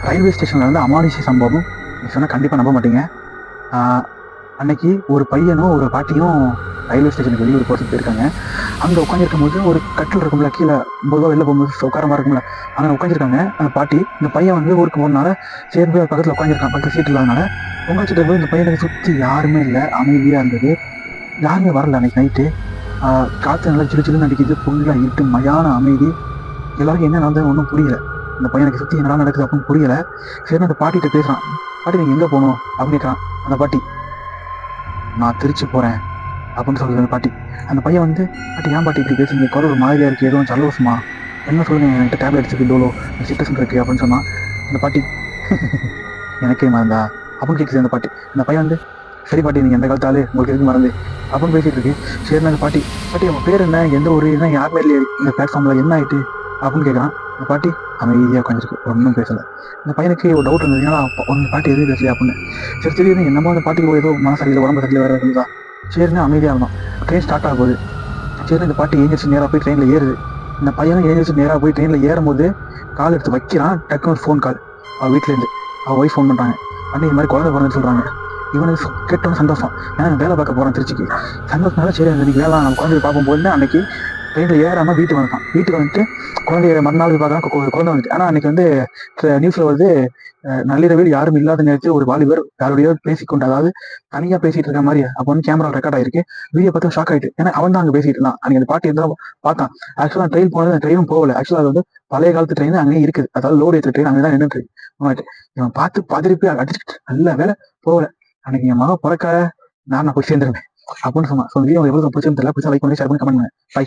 Railway ஸ்டேஷனில் வந்து அமானுஷ்ய சம்பவம். நீ சொன்னால் கண்டிப்பாக நம்ப மாட்டீங்க. அன்னைக்கு ஒரு பையனும் ஒரு பாட்டியும் ரயில்வே ஸ்டேஷனுக்கு வெளியூர் போகிறதுக்கு போயிருக்காங்க. அங்கே உட்காந்துருக்கும் போது ஒரு கட்டில் இருக்கும்ல, கீழே பொதுவாக வெளில போகும்போது உட்காரமா இருக்கும்ல, அங்கே உட்காந்துருக்காங்க அந்த பாட்டி. இந்த பையன் வந்து ஊருக்கு போகிறதுனால சரி போய் பக்கத்தில் உட்காந்துருக்கான். பக்கத்தில் சீட்டு இல்லாதனால உட்காந்துட்டு போது இந்த பையனுக்கு சுற்றி யாருமே இல்லை, அமைதியாக இருந்தது. யாருமே வரல அன்னைக்கு நைட்டு. காற்று நல்லா சிறு சிலுன்னு அடிக்குது, ஃபுல்லாக இருட்டு, மயான அமைதி. எல்லாருக்கும் என்ன நடந்தது ஒன்றும் புரியல. இந்த பையனுக்கு சுற்றி என்னடா நடக்குது அப்படின்னு புரியல. சரி அந்த பாட்டிகிட்ட பேசுகிறான். பாட்டி நீங்கள் எங்கே போகணும் அப்படின்னு கேட்குறான். அந்த பாட்டி, நான் திருச்சி போகிறேன் அப்படின்னு சொல்லுது அந்த பாட்டி. அந்த பையன் வந்து, பாட்டி ஏன் பாட்டி இப்படி பேசுறீங்க, குரல் ஒரு மாதிரியா இருக்குது, எதுவும் ஜலவசமா, என்ன சொல்லுங்க, என்கிட்ட டேப்லெட்ஸ் இருக்கு, டோலோ சிட்டசன் இருக்கு அப்படின்னு சொன்னான். அந்த பாட்டி எனக்கே மறந்தா அப்படின்னு கேட்குது அந்த பாட்டி. அந்த பையன் வந்து, சரி பாட்டி நீங்கள் எந்த காலத்தாலே உங்களுக்கு எதுக்கு மறந்து அப்படின்னு பேசிட்டு இருக்கு. சரி அந்த பாட்டி, பாட்டி அவன் பேர் என்ன, எந்த ஒரு என்ன, யாருமே இல்லையே இந்த பிளாட்ஃபார்மில், என்ன ஆயிட்டு அப்படின்னு கேட்குறான். அந்த பாட்டி அமைதியாக உட்காந்துருக்கு, ஒன்றும் பேசலை. இந்த பையனுக்கு ஒரு டவுட் இருந்தது, ஏன்னா ஒன்று பாட்டி எதுவும் பேசலையா அப்படின்னு. சரி திடீர்னு என்னமோ அந்த பாட்டிக்கு ஏதோ மனசரியில் உடம்பு சரியில் வேறு இருந்தா. சரின்னு அமைதியாக இருந்தோம். ட்ரெயின் ஸ்டார்ட் ஆக போகுது. சரி இந்த பாட்டி ஏஞ்சிச்சு நேராக போய் ட்ரெயினில் ஏறுது. இந்த பையனும் ஏஞ்சிச்சு நேராக போய் ட்ரெயினில் ஏறும்போது கால் எடுத்து வைக்கிறான். டக்குனு ஃபோன் கால் அவள் வீட்டிலேருந்து. அவள் ஒய்ஃப் ஃபோன் பண்ணுறாங்க. அன்னைக்கு இந்த மாதிரி குழந்தை பிறந்துன்னு சொல்கிறாங்க. இவனுக்கு கேட்டோன்னு சந்தோஷம், ஏன்னா வேலை பார்க்க போகிறேன் திருச்சிக்கு. சந்தோஷம்னால சரி அன்றைக்கி வேலை நம்ம குழந்தைய பார்க்கும் போது அன்னைக்கு ட்ரெயினில் ஏறாமல் வீட்டுக்கு வந்துட்டான். வீட்டுக்கு வந்துட்டு குழந்தைய மறுநாள் பார்க்கலாம், குழந்தை வந்துட்டு. ஆனால் அன்னைக்கு வந்து நியூஸில் வந்து நள்ளிரவில் யாரும் இல்லாத நேரத்தில் ஒரு வாலிபர் யாருடைய பேசிக்கொண்டு, அதாவது தனியாக பேசிட்டு இருக்க மாதிரி அப்போ வந்து கேமரா ரெக்கார்ட் ஆயிருக்கு. வீடியோ பார்த்து ஷாக் ஆயிட்டு, ஏன்னா அவன் தான் அங்கே பேசிட்டு இருந்தான். அன்னைக்கு அந்த பாட்டி இருந்தால் பார்த்தான். ஆக்சுவலாக ட்ரெயின் போனது, ட்ரெயினும் போகல. ஆக்சுவலாக அது வந்து பழைய காலத்து ட்ரெயின் அங்கேயே இருக்குது, அதாவது லோடு ஏற்ற ட்ரெயின் அங்கே தான் நின்றுட்டு இருக்கு. இவன் பார்த்து பதறிப்பி அடிச்சுட்டு நல்ல வேலை போகல. அன்னைக்கு என் மகன் பிறக்க நான் போய் சேர்ந்துருவேன் அப்படின்னு சொன்னான். ஸோ வீடியோ எவ்வளோ பிடிச்சிருந்து தெரியல. பிடிச்சா லைக் பண்ணி ஷேர் பண்ணி கமெண்ட் பண்ணுங்க. பை.